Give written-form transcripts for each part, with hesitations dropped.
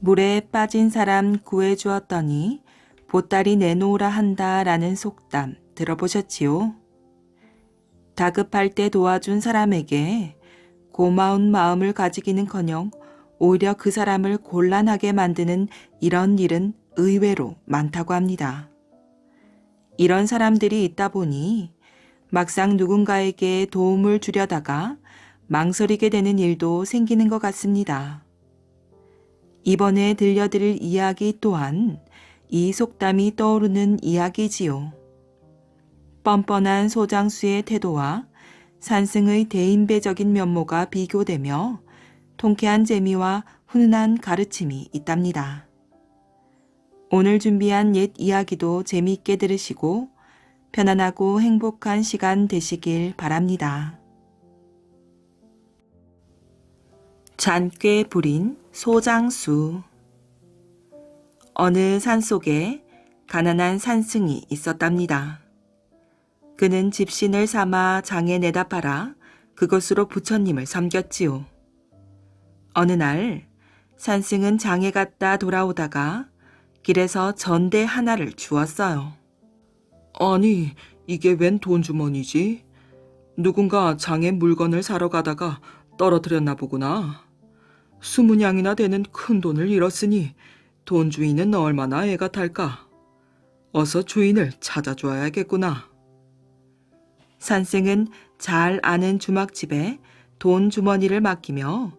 물에 빠진 사람 구해주었더니 보따리 내놓으라 한다라는 속담 들어보셨지요? 다급할 때 도와준 사람에게 고마운 마음을 가지기는커녕 오히려 그 사람을 곤란하게 만드는 이런 일은 의외로 많다고 합니다. 이런 사람들이 있다 보니 막상 누군가에게 도움을 주려다가 망설이게 되는 일도 생기는 것 같습니다. 이번에 들려드릴 이야기 또한 이 속담이 떠오르는 이야기지요. 뻔뻔한 소장수의 태도와 산승의 대인배적인 면모가 비교되며 통쾌한 재미와 훈훈한 가르침이 있답니다. 오늘 준비한 옛 이야기도 재미있게 들으시고 편안하고 행복한 시간 되시길 바랍니다. 잔꾀 부린 소장수. 어느 산속에 가난한 산승이 있었답니다. 그는 집신을 삼아 장에 내다 팔아 그것으로 부처님을 섬겼지요. 어느 날 산승은 장에 갔다 돌아오다가 길에서 전대 하나를 주었어요. 아니, 이게 웬 돈주머니지? 누군가 장에 물건을 사러 가다가 떨어뜨렸나 보구나. 20냥이나 되는 큰 돈을 잃었으니 돈 주인은 얼마나 애가 탈까? 어서 주인을 찾아줘야겠구나. 산승은 잘 아는 주막집에 돈 주머니를 맡기며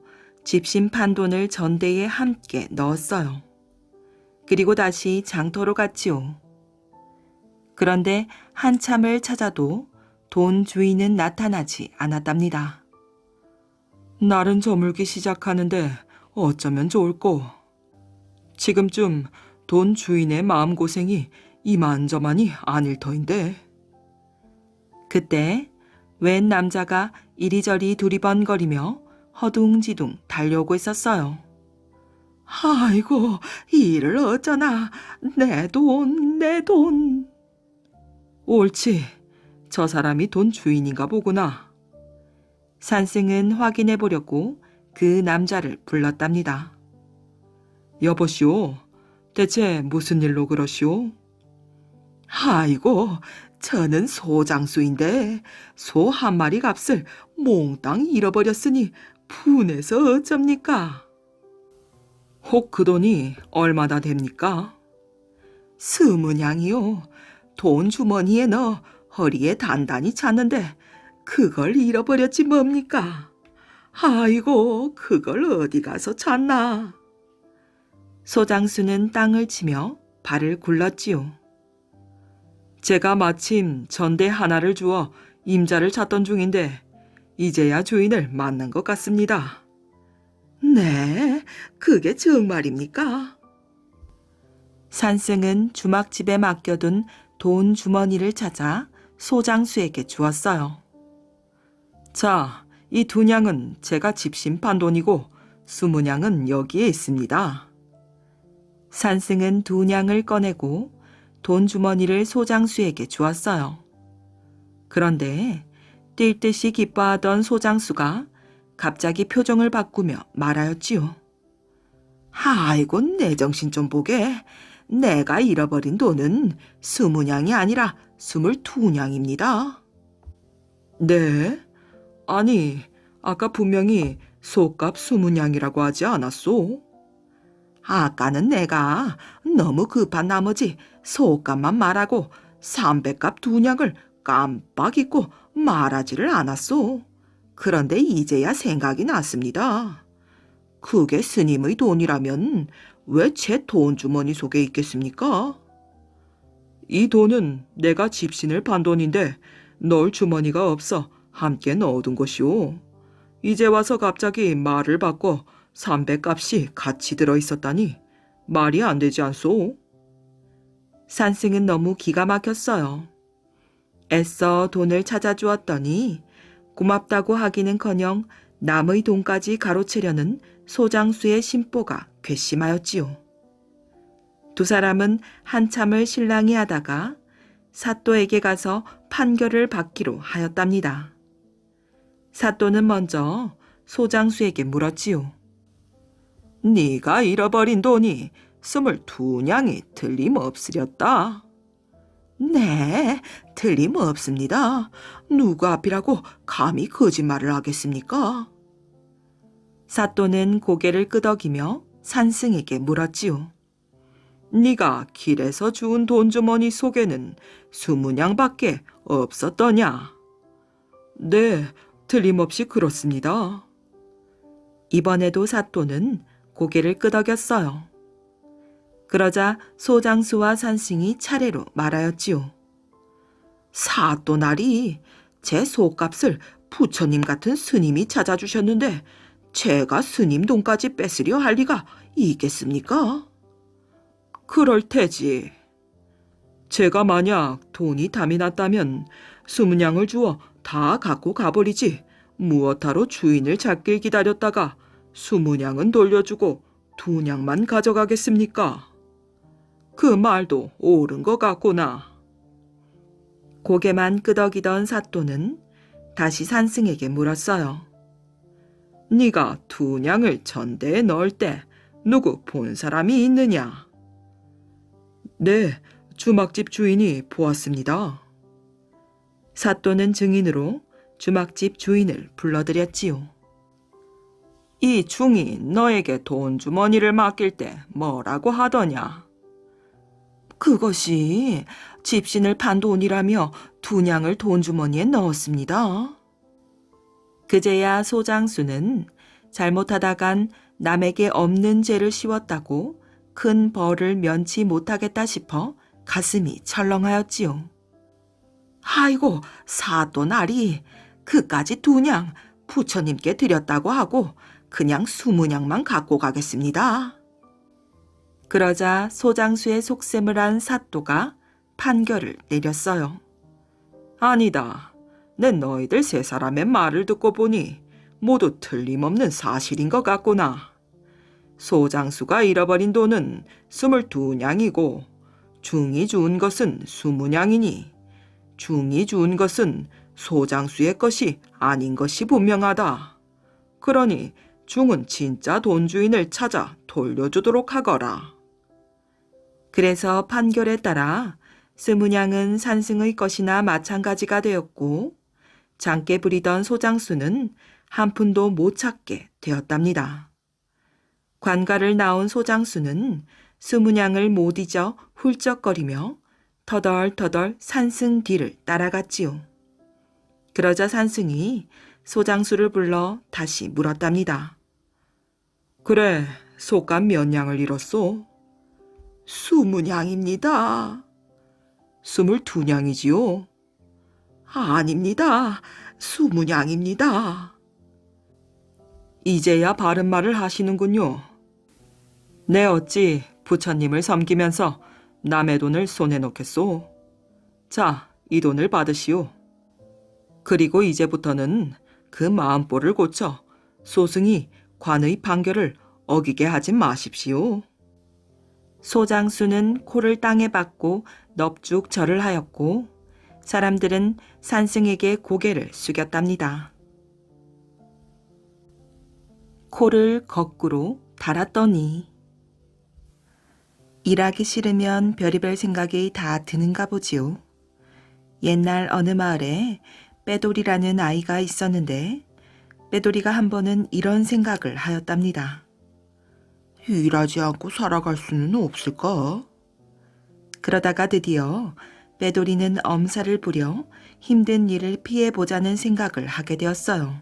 집신 판돈을 전대에 함께 넣었어요. 그리고 다시 장터로 갔지요. 그런데 한참을 찾아도 돈 주인은 나타나지 않았답니다. 날은 저물기 시작하는데 어쩌면 좋을꼬. 지금쯤 돈 주인의 마음고생이 이만저만이 아닐 터인데. 그때 웬 남자가 이리저리 두리번거리며 허둥지둥 달려오고 있었어요. 아이고, 이 일을 어쩌나. 내 돈, 내 돈. 옳지, 저 사람이 돈 주인인가 보구나. 산승은 확인해 보려고 그 남자를 불렀답니다. 여보시오, 대체 무슨 일로 그러시오? 아이고, 저는 소장수인데 소 한 마리 값을 몽땅 잃어버렸으니 분해서 어쩝니까? 혹 그 돈이 얼마나 됩니까? 20냥이요. 돈 주머니에 넣어 허리에 단단히 찼는데 그걸 잃어버렸지 뭡니까? 아이고, 그걸 어디 가서 찾나? 소장수는 땅을 치며 발을 굴렀지요. 제가 마침 전대 하나를 주어 임자를 찾던 중인데 이제야 주인을 만난 것 같습니다. 네, 그게 정말입니까? 산승은 주막집에 맡겨둔 돈 주머니를 찾아 소장수에게 주었어요. 자, 이 2냥은 제가 집신 판돈이고 20냥은 여기에 있습니다. 산승은 2냥을 꺼내고 돈 주머니를 소장수에게 주었어요. 그런데 뛸 듯이 기뻐하던 소장수가 갑자기 표정을 바꾸며 말하였지요. 아이고, 내 정신 좀 보게. 내가 잃어버린 돈은 20냥이 아니라 22냥입니다. 네? 아니, 아까 분명히 소값 20냥이라고 하지 않았소? 아까는 내가 너무 급한 나머지 소값만 말하고 300값 2냥을 깜빡 잊고 말하지를 않았소. 그런데 이제야 생각이 났습니다. 그게 스님의 돈이라면 왜 제 돈 주머니 속에 있겠습니까? 이 돈은 내가 집신을 판 돈인데 넣을 주머니가 없어 함께 넣어둔 것이오. 이제 와서 갑자기 말을 바꿔 300값이 같이 들어있었다니 말이 안 되지 않소? 산승은 너무 기가 막혔어요. 애써 돈을 찾아주었더니 고맙다고 하기는커녕 남의 돈까지 가로채려는 소장수의 심보가 괘씸하였지요. 두 사람은 한참을 실랑이 하다가 사또에게 가서 판결을 받기로 하였답니다. 사또는 먼저 소장수에게 물었지요. 네가 잃어버린 돈이 22냥이 틀림없으렸다. 네, 틀림없습니다. 누구 앞이라고 감히 거짓말을 하겠습니까? 사또는 고개를 끄덕이며 산승에게 물었지요. 네가 길에서 주운 돈주머니 속에는 20냥밖에 없었더냐? 네, 틀림없이 그렇습니다. 이번에도 사또는 고개를 끄덕였어요. 그러자 소장수와 산승이 차례로 말하였지요. 사또날이 제 속값을 부처님 같은 스님이 찾아주셨는데 제가 스님 돈까지 뺏으려 할 리가 있겠습니까? 그럴 테지. 제가 만약 돈이 담이 났다면 20냥을 주어 다 갖고 가버리지 무엇하러 주인을 찾길 기다렸다가 20냥은 돌려주고 2냥만 가져가겠습니까? 그 말도 옳은 것 같구나. 고개만 끄덕이던 사또는 다시 산승에게 물었어요. 네가 2냥을 전대에 넣을 때 누구 본 사람이 있느냐? 네, 주막집 주인이 보았습니다. 사또는 증인으로 주막집 주인을 불러들였지요. 이 중이 너에게 돈주머니를 맡길 때 뭐라고 하더냐? 그것이 집신을 판 돈이라며 2냥을 돈주머니에 넣었습니다. 그제야 소장수는 잘못하다간 남에게 없는 죄를 씌웠다고 큰 벌을 면치 못하겠다 싶어 가슴이 철렁하였지요. 아이고, 사또날이 그까지 2냥 부처님께 드렸다고 하고 그냥 20냥만 갖고 가겠습니다. 그러자 소장수의 속셈을 한 사또가 판결을 내렸어요. 아니다. 내 너희들 세 사람의 말을 듣고 보니 모두 틀림없는 사실인 것 같구나. 소장수가 잃어버린 돈은 22냥이고 중이 주운 것은 20냥이니 중이 주운 것은 소장수의 것이 아닌 것이 분명하다. 그러니 중은 진짜 돈주인을 찾아 돌려주도록 하거라. 그래서 판결에 따라 20냥은 산승의 것이나 마찬가지가 되었고 장께 부리던 소장수는 한 푼도 못 찾게 되었답니다. 관가를 나온 소장수는 20냥을 못 잊어 훌쩍거리며 터덜터덜 산승 뒤를 따라갔지요. 그러자 산승이 소장수를 불러 다시 물었답니다. 그래, 속값 몇 냥을 잃었소? 20냥입니다. 22냥이지요? 아닙니다. 20냥입니다. 이제야 바른 말을 하시는군요. 내 어찌 부처님을 섬기면서 남의 돈을 손에 넣겠소? 자, 이 돈을 받으시오. 그리고 이제부터는 그 마음보를 고쳐 소승이 관의 판결을 어기게 하지 마십시오. 소장수는 코를 땅에 박고 넙죽 절을 하였고 사람들은 산승에게 고개를 숙였답니다. 코를 거꾸로 달았더니 일하기 싫으면 별의별 생각이 다 드는가 보지요. 옛날 어느 마을에 빼돌이라는 아이가 있었는데 빼돌이가 한 번은 이런 생각을 하였답니다. 일하지 않고 살아갈 수는 없을까? 그러다가 드디어 빼돌이는 엄살을 부려 힘든 일을 피해보자는 생각을 하게 되었어요.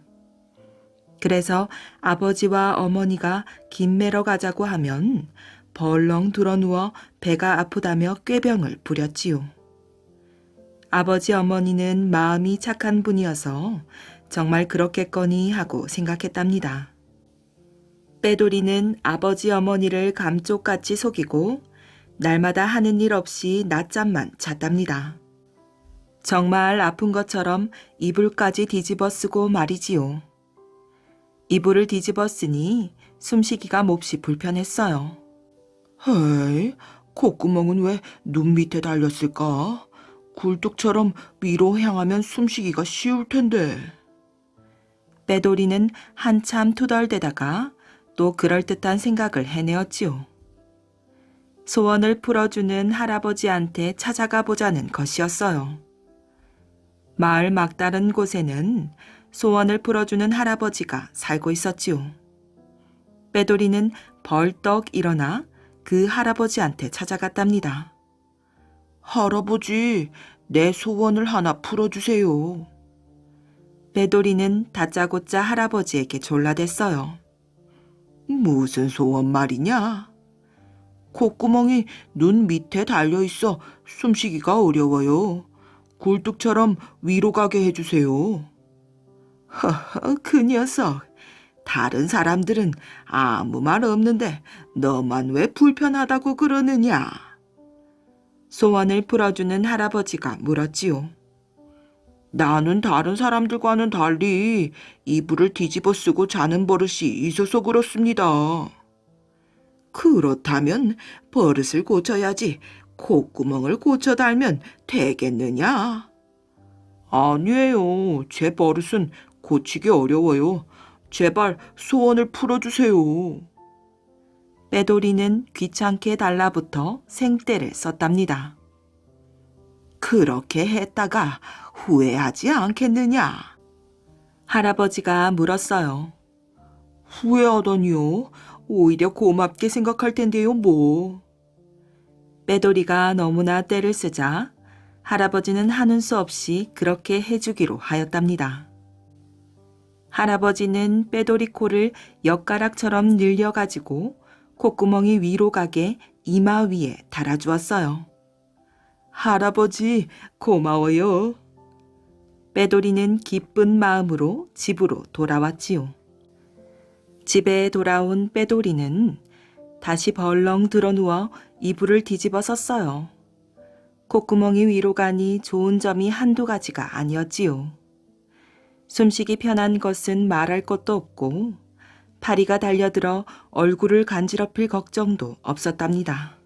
그래서 아버지와 어머니가 김 매러 가자고 하면 벌렁 드러누워 배가 아프다며 꾀병을 부렸지요. 아버지 어머니는 마음이 착한 분이어서 정말 그렇겠거니 하고 생각했답니다. 빼돌이는 아버지 어머니를 감쪽같이 속이고 날마다 하는 일 없이 낮잠만 잤답니다. 정말 아픈 것처럼 이불까지 뒤집어 쓰고 말이지요. 이불을 뒤집어 쓰니 숨쉬기가 몹시 불편했어요. 헤이, 콧구멍은 왜 눈 밑에 달렸을까? 굴뚝처럼 위로 향하면 숨쉬기가 쉬울 텐데. 빼돌이는 한참 투덜대다가 또 그럴듯한 생각을 해내었지요. 소원을 풀어주는 할아버지한테 찾아가 보자는 것이었어요. 마을 막다른 곳에는 소원을 풀어주는 할아버지가 살고 있었지요. 빼돌이는 벌떡 일어나 그 할아버지한테 찾아갔답니다. 할아버지, 내 소원을 하나 풀어주세요. 빼돌이는 다짜고짜 할아버지에게 졸라댔어요. 무슨 소원 말이냐? 콧구멍이 눈 밑에 달려있어 숨쉬기가 어려워요. 굴뚝처럼 위로 가게 해주세요. 허허, 그 녀석. 다른 사람들은 아무 말 없는데 너만 왜 불편하다고 그러느냐? 소원을 풀어주는 할아버지가 물었지요. 나는 다른 사람들과는 달리 이불을 뒤집어 쓰고 자는 버릇이 있어서 그렇습니다. 그렇다면 버릇을 고쳐야지 콧구멍을 고쳐 달면 되겠느냐? 아니에요. 제 버릇은 고치기 어려워요. 제발 소원을 풀어주세요. 빼돌이는 귀찮게 달라붙어 생떼를 썼답니다. 그렇게 했다가 후회하지 않겠느냐? 할아버지가 물었어요. 후회하다니요? 오히려 고맙게 생각할 텐데요, 뭐. 빼돌이가 너무나 떼를 쓰자 할아버지는 하는 수 없이 그렇게 해주기로 하였답니다. 할아버지는 빼돌이 코를 엿가락처럼 늘려가지고 콧구멍이 위로 가게 이마 위에 달아주었어요. 할아버지, 고마워요. 빼돌이는 기쁜 마음으로 집으로 돌아왔지요. 집에 돌아온 빼돌이는 다시 벌렁 드러누워 이불을 뒤집어 썼어요. 콧구멍이 위로 가니 좋은 점이 한두 가지가 아니었지요. 숨쉬기 편한 것은 말할 것도 없고 파리가 달려들어 얼굴을 간지럽힐 걱정도 없었답니다.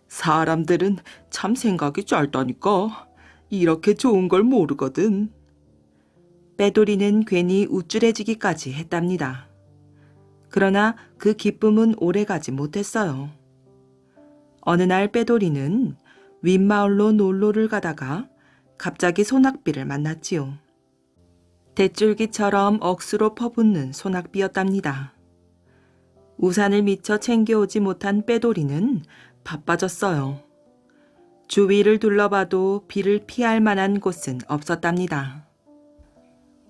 사람들은 참 생각이 짧다니까. 이렇게 좋은 걸 모르거든. 빼돌이는 괜히 우쭐해지기까지 했답니다. 그러나 그 기쁨은 오래가지 못했어요. 어느 날 빼돌이는 윗마을로 놀러를 가다가 갑자기 소낙비를 만났지요. 대줄기처럼 억수로 퍼붓는 소낙비였답니다. 우산을 미처 챙겨오지 못한 빼돌이는 바빠졌어요. 주위를 둘러봐도 비를 피할 만한 곳은 없었답니다.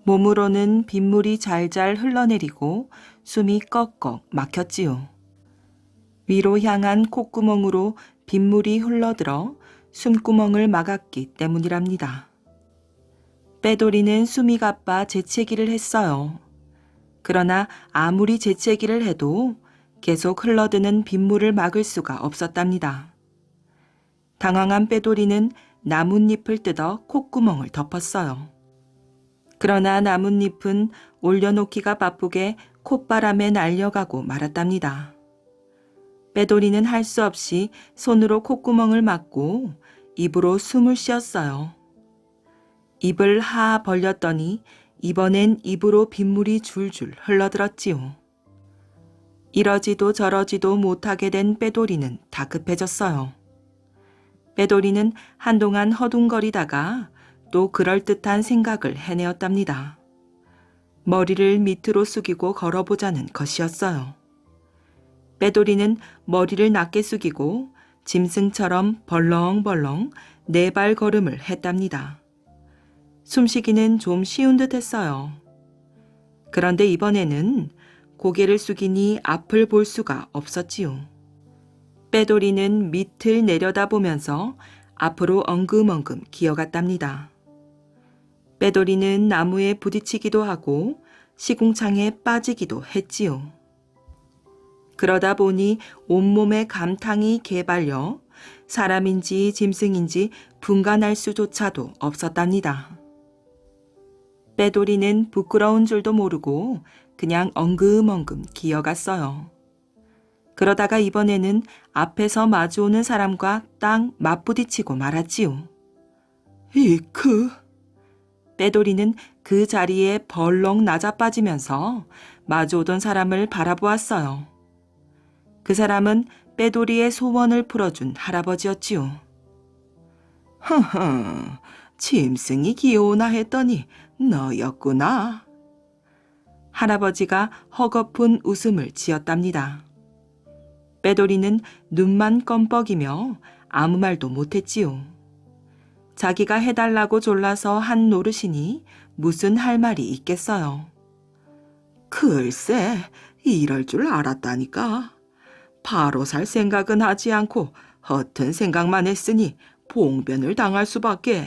몸으로는 빗물이 잘잘 흘러내리고 숨이 꺽꺽 막혔지요. 위로 향한 콧구멍으로 빗물이 흘러들어 숨구멍을 막았기 때문이랍니다. 빼돌이는 숨이 가빠 재채기를 했어요. 그러나 아무리 재채기를 해도 계속 흘러드는 빗물을 막을 수가 없었답니다. 당황한 빼돌이는 나뭇잎을 뜯어 콧구멍을 덮었어요. 그러나 나뭇잎은 올려놓기가 바쁘게 콧바람에 날려가고 말았답니다. 빼돌이는 할 수 없이 손으로 콧구멍을 막고 입으로 숨을 쉬었어요. 입을 하 벌렸더니 이번엔 입으로 빗물이 줄줄 흘러들었지요. 이러지도 저러지도 못하게 된 빼돌이는 다급해졌어요. 빼돌이는 한동안 허둥거리다가 또 그럴듯한 생각을 해내었답니다. 머리를 밑으로 숙이고 걸어보자는 것이었어요. 빼돌이는 머리를 낮게 숙이고 짐승처럼 벌렁벌렁 4발 걸음을 했답니다. 숨쉬기는 좀 쉬운 듯 했어요. 그런데 이번에는 고개를 숙이니 앞을 볼 수가 없었지요. 빼돌이는 밑을 내려다보면서 앞으로 엉금엉금 기어갔답니다. 빼돌이는 나무에 부딪히기도 하고 시궁창에 빠지기도 했지요. 그러다 보니 온몸에 감탕이 개발려 사람인지 짐승인지 분간할 수조차도 없었답니다. 빼돌이는 부끄러운 줄도 모르고 그냥 엉금엉금 기어갔어요. 그러다가 이번에는 앞에서 마주오는 사람과 딱 맞부딪히고 말았지요. 이크. 빼돌이는 그 자리에 벌렁 낮아빠지면서 마주오던 사람을 바라보았어요. 그 사람은 빼돌이의 소원을 풀어준 할아버지였지요. 허허, 짐승이 귀여우나 했더니 너였구나. 할아버지가 허겁은 웃음을 지었답니다. 빼돌이는 눈만 껌뻑이며 아무 말도 못했지요. 자기가 해달라고 졸라서 한 노릇이니 무슨 할 말이 있겠어요. 글쎄, 이럴 줄 알았다니까. 바로 살 생각은 하지 않고 허튼 생각만 했으니 봉변을 당할 수밖에.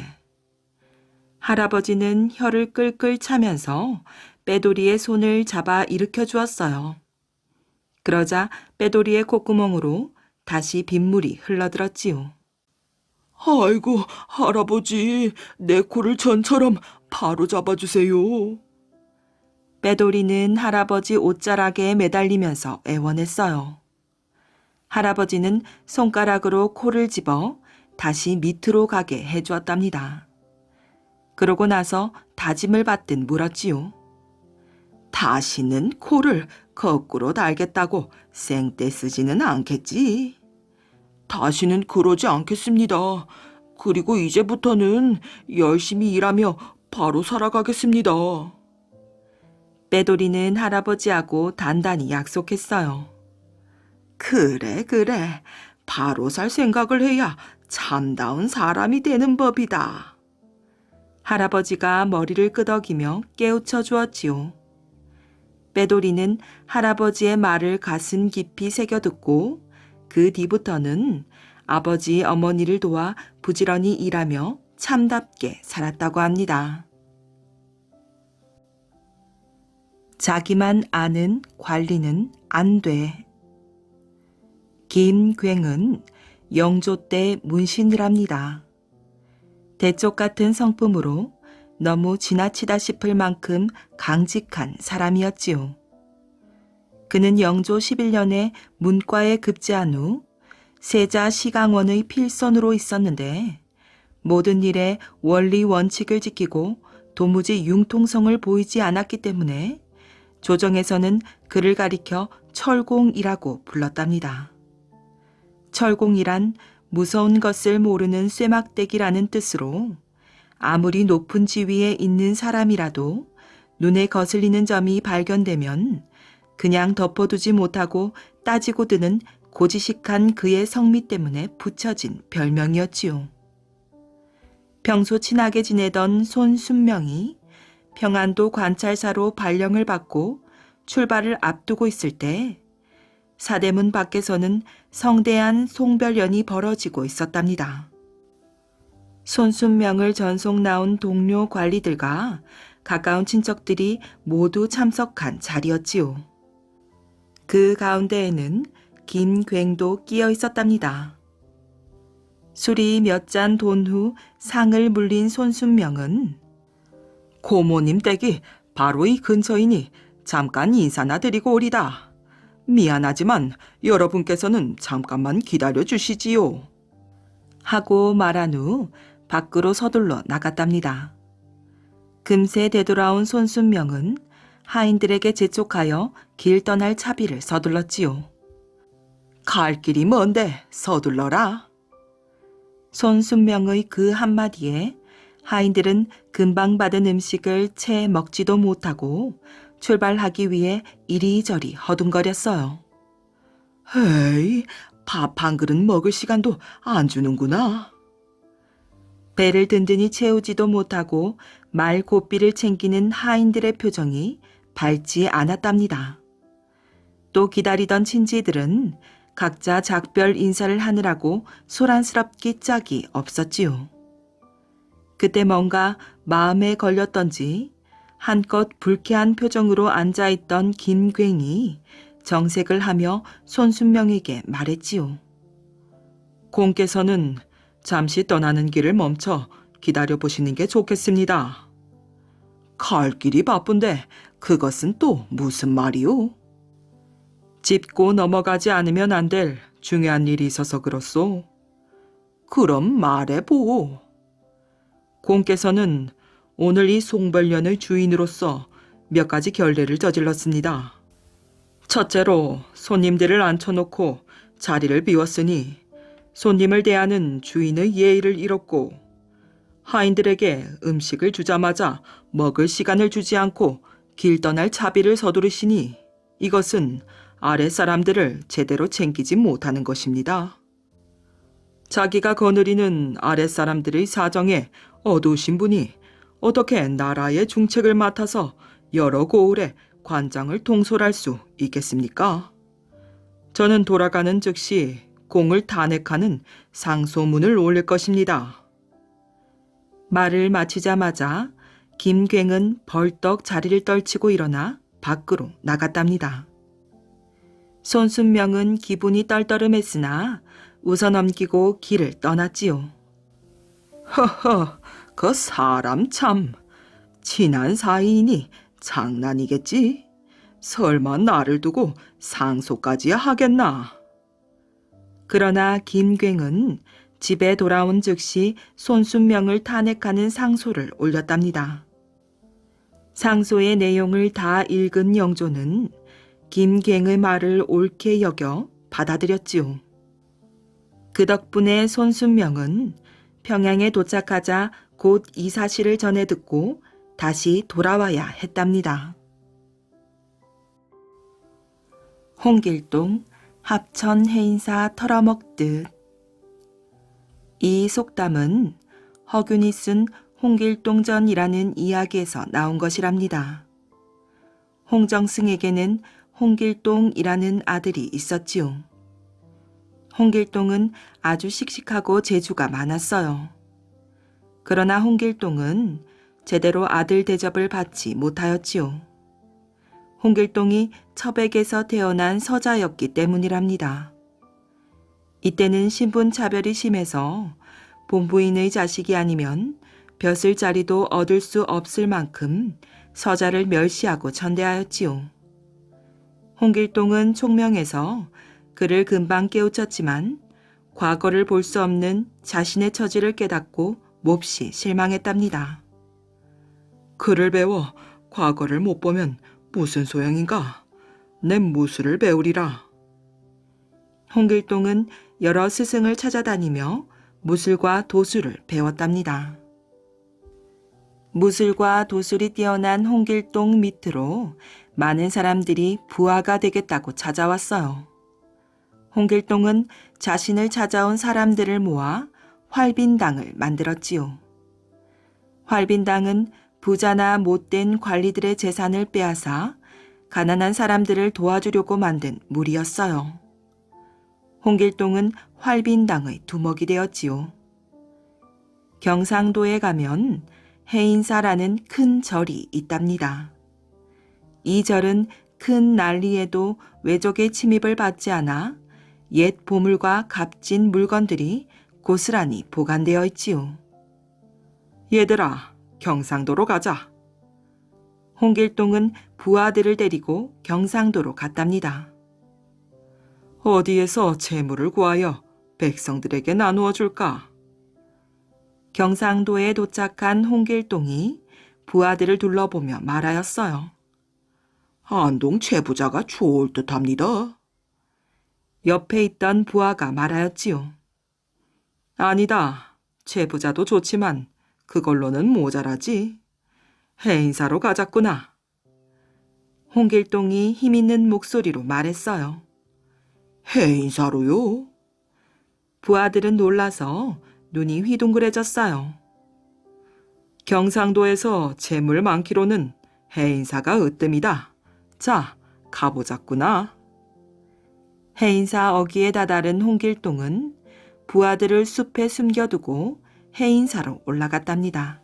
할아버지는 혀를 끌끌 차면서 빼돌이의 손을 잡아 일으켜 주었어요. 그러자 빼돌이의 콧구멍으로 다시 빗물이 흘러들었지요. 아이고, 할아버지, 내 코를 전처럼 바로 잡아주세요. 빼돌이는 할아버지 옷자락에 매달리면서 애원했어요. 할아버지는 손가락으로 코를 집어 다시 밑으로 가게 해주었답니다. 그러고 나서 다짐을 받듯 물었지요. 다시는 코를 거꾸로 달겠다고 생떼 쓰지는 않겠지? 다시는 그러지 않겠습니다. 그리고 이제부터는 열심히 일하며 바로 살아가겠습니다. 빼돌이는 할아버지하고 단단히 약속했어요. 그래, 그래. 바로 살 생각을 해야 참다운 사람이 되는 법이다. 할아버지가 머리를 끄덕이며 깨우쳐 주었지요. 빼돌이는 할아버지의 말을 가슴 깊이 새겨듣고 그 뒤부터는 아버지 어머니를 도와 부지런히 일하며 참답게 살았다고 합니다. 자기만 아는 관리는 안 돼. 김괭은 영조 때 문신을 합니다. 대쪽 같은 성품으로 너무 지나치다 싶을 만큼 강직한 사람이었지요. 그는 영조 11년에 문과에 급제한 후 세자 시강원의 필선으로 있었는데 모든 일에 원리 원칙을 지키고 도무지 융통성을 보이지 않았기 때문에 조정에서는 그를 가리켜 철공이라고 불렀답니다. 철공이란 무서운 것을 모르는 쇠막대기라는 뜻으로 아무리 높은 지위에 있는 사람이라도 눈에 거슬리는 점이 발견되면 그냥 덮어두지 못하고 따지고 드는 고지식한 그의 성미 때문에 붙여진 별명이었지요. 평소 친하게 지내던 손순명이 평안도 관찰사로 발령을 받고 출발을 앞두고 있을 때 사대문 밖에서는 성대한 송별연이 벌어지고 있었답니다. 손순명을 전속 나온 동료 관리들과 가까운 친척들이 모두 참석한 자리였지요. 그 가운데에는 김괭도 끼어 있었답니다. 술이 몇 잔 돈 후 상을 물린 손순명은 고모님 댁이 바로 이 근처이니 잠깐 인사나 드리고 오리다. 미안하지만 여러분께서는 잠깐만 기다려 주시지요. 하고 말한 후 밖으로 서둘러 나갔답니다. 금세 되돌아온 손순명은 하인들에게 재촉하여 길 떠날 차비를 서둘렀지요. 갈 길이 먼데 서둘러라. 손순명의 그 한마디에 하인들은 금방 받은 음식을 채 먹지도 못하고 출발하기 위해 이리저리 허둥거렸어요. 헤이, 밥 한 그릇 먹을 시간도 안 주는구나. 배를 든든히 채우지도 못하고 말 고삐를 챙기는 하인들의 표정이 밝지 않았답니다. 또 기다리던 친지들은 각자 작별 인사를 하느라고 소란스럽기 짝이 없었지요. 그때 뭔가 마음에 걸렸던지 한껏 불쾌한 표정으로 앉아있던 김괭이 정색을 하며 손순명에게 말했지요. 공께서는 잠시 떠나는 길을 멈춰 기다려보시는 게 좋겠습니다. 갈 길이 바쁜데 그것은 또 무슨 말이오? 짚고 넘어가지 않으면 안 될 중요한 일이 있어서 그렇소. 그럼 말해보. 공께서는 오늘 이 송별년의 주인으로서 몇 가지 결례를 저질렀습니다. 첫째로 손님들을 앉혀놓고 자리를 비웠으니 손님을 대하는 주인의 예의를 잃었고, 하인들에게 음식을 주자마자 먹을 시간을 주지 않고 길 떠날 차비를 서두르시니 이것은 아랫사람들을 제대로 챙기지 못하는 것입니다. 자기가 거느리는 아랫사람들의 사정에 어두우신 분이 어떻게 나라의 중책을 맡아서 여러 고을의 관장을 통솔할 수 있겠습니까? 저는 돌아가는 즉시 공을 탄핵하는 상소문을 올릴 것입니다. 말을 마치자마자 김괭은 벌떡 자리를 떨치고 일어나 밖으로 나갔답니다. 손순명은 기분이 떨떠름했으나 웃어넘기고 길을 떠났지요. 허허, 그 사람 참. 친한 사이이니 장난이겠지. 설마 나를 두고 상소까지 하겠나. 그러나 김괭은 집에 돌아온 즉시 손순명을 탄핵하는 상소를 올렸답니다. 상소의 내용을 다 읽은 영조는 김괭의 말을 옳게 여겨 받아들였지요. 그 덕분에 손순명은 평양에 도착하자 곧 이 사실을 전해 듣고 다시 돌아와야 했답니다. 홍길동 합천 해인사 털어먹듯. 이 속담은 허균이 쓴 홍길동전이라는 이야기에서 나온 것이랍니다. 홍정승에게는 홍길동이라는 아들이 있었지요. 홍길동은 아주 씩씩하고 재주가 많았어요. 그러나 홍길동은 제대로 아들 대접을 받지 못하였지요. 홍길동이 첩액에서 태어난 서자였기 때문이랍니다. 이때는 신분 차별이 심해서 본부인의 자식이 아니면 벼슬 자리도 얻을 수 없을 만큼 서자를 멸시하고 천대하였지요. 홍길동은 총명해서 그를 금방 깨우쳤지만 과거를 볼 수 없는 자신의 처지를 깨닫고 몹시 실망했답니다. 글을 배워 과거를 못 보면 무슨 소용인가? 내 무술을 배우리라. 홍길동은 여러 스승을 찾아다니며 무술과 도술을 배웠답니다. 무술과 도술이 뛰어난 홍길동 밑으로 많은 사람들이 부하가 되겠다고 찾아왔어요. 홍길동은 자신을 찾아온 사람들을 모아 활빈당을 만들었지요. 활빈당은 부자나 못된 관리들의 재산을 빼앗아 가난한 사람들을 도와주려고 만든 무리였어요. 홍길동은 활빈당의 두목이 되었지요. 경상도에 가면 해인사라는 큰 절이 있답니다. 이 절은 큰 난리에도 외적의 침입을 받지 않아 옛 보물과 값진 물건들이 고스란히 보관되어 있지요. 얘들아, 경상도로 가자. 홍길동은 부하들을 데리고 경상도로 갔답니다. 어디에서 재물을 구하여 백성들에게 나누어 줄까? 경상도에 도착한 홍길동이 부하들을 둘러보며 말하였어요. 안동 최부자가 좋을 듯합니다. 옆에 있던 부하가 말하였지요. 아니다. 최부자도 좋지만 그걸로는 모자라지. 해인사로 가자꾸나. 홍길동이 힘있는 목소리로 말했어요. 해인사로요? 부하들은 놀라서 눈이 휘둥그레졌어요. 경상도에서 재물 많기로는 해인사가 으뜸이다. 자, 가보자꾸나. 해인사 어귀에 다다른 홍길동은 부하들을 숲에 숨겨두고 해인사로 올라갔답니다.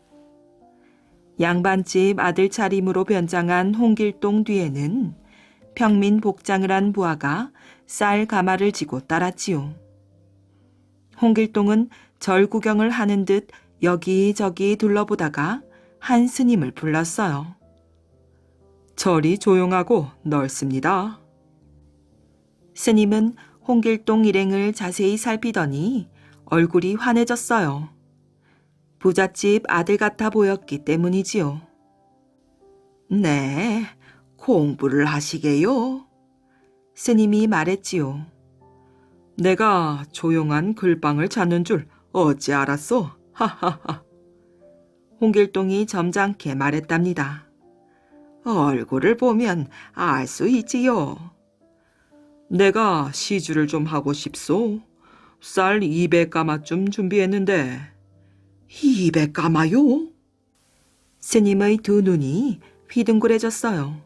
양반집 아들 차림으로 변장한 홍길동 뒤에는 평민 복장을 한 부하가 쌀 가마를 쥐고 따랐지요. 홍길동은 절 구경을 하는 듯 여기저기 둘러보다가 한 스님을 불렀어요. 절이 조용하고 넓습니다. 스님은 홍길동 일행을 자세히 살피더니 얼굴이 환해졌어요. 부잣집 아들 같아 보였기 때문이지요. 네, 공부를 하시게요. 스님이 말했지요. 내가 조용한 글방을 찾는 줄 어찌 알았어? 하하하. 홍길동이 점잖게 말했답니다. 얼굴을 보면 알 수 있지요. 내가 시주를 좀 하고 싶소. 쌀 200가마쯤 준비했는데. 200가마요? 스님의 두 눈이 휘둥그레졌어요.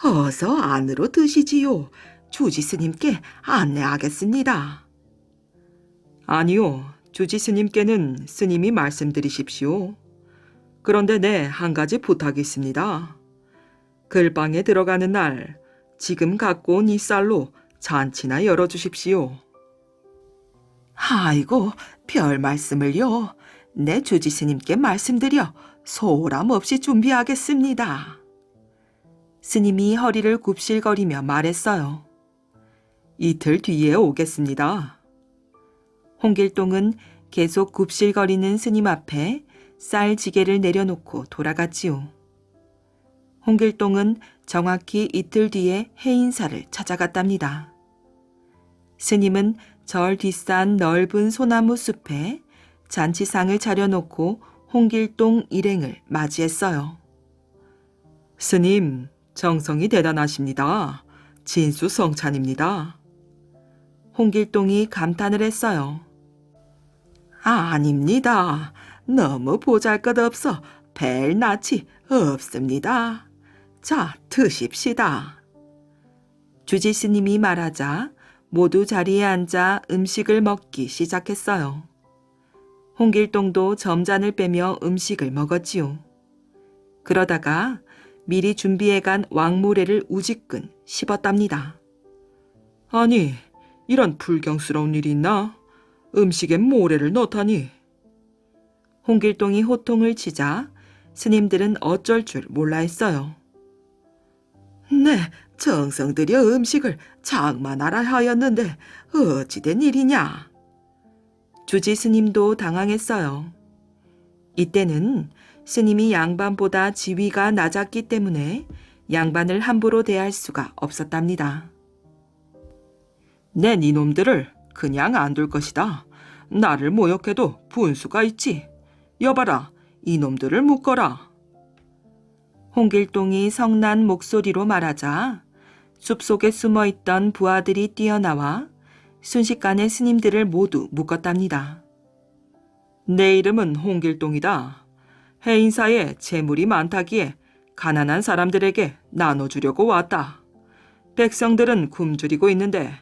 어서 안으로 드시지요. 주지 스님께 안내하겠습니다. 아니요, 주지 스님께는 스님이 말씀드리십시오. 그런데 네, 한 가지 부탁이 있습니다. 글방에 들어가는 날 지금 갖고 온 이 쌀로 잔치나 열어주십시오. 아이고, 별 말씀을요. 내 주지 스님께 말씀드려 소홀함 없이 준비하겠습니다. 스님이 허리를 굽실거리며 말했어요. 이틀 뒤에 오겠습니다. 홍길동은 계속 굽실거리는 스님 앞에 쌀 지게를 내려놓고 돌아갔지요. 홍길동은 정확히 이틀 뒤에 해인사를 찾아갔답니다. 스님은 절 뒷산 넓은 소나무 숲에 잔치상을 차려놓고 홍길동 일행을 맞이했어요. 스님, 정성이 대단하십니다. 진수성찬입니다. 홍길동이 감탄을 했어요. 아닙니다. 너무 보잘것없어 뵐 낯이 없습니다. 자, 드십시다. 주지 스님이 말하자 모두 자리에 앉아 음식을 먹기 시작했어요. 홍길동도 점잔을 빼며 음식을 먹었지요. 그러다가 미리 준비해간 왕모래를 우지끈 씹었답니다. 아니, 이런 불경스러운 일이 있나? 음식에 모래를 넣다니. 홍길동이 호통을 치자 스님들은 어쩔 줄 몰라 했어요. 네, 정성 들여 음식을 장만하라 하였는데 어찌된 일이냐? 주지 스님도 당황했어요. 이때는 스님이 양반보다 지위가 낮았기 때문에 양반을 함부로 대할 수가 없었답니다. 내 이놈들을 그냥 안 둘 것이다. 나를 모욕해도 분수가 있지. 여봐라, 이놈들을 묶어라. 홍길동이 성난 목소리로 말하자 숲속에 숨어있던 부하들이 뛰어나와 순식간에 스님들을 모두 묶었답니다. 내 이름은 홍길동이다. 해인사에 재물이 많다기에 가난한 사람들에게 나눠주려고 왔다. 백성들은 굶주리고 있는데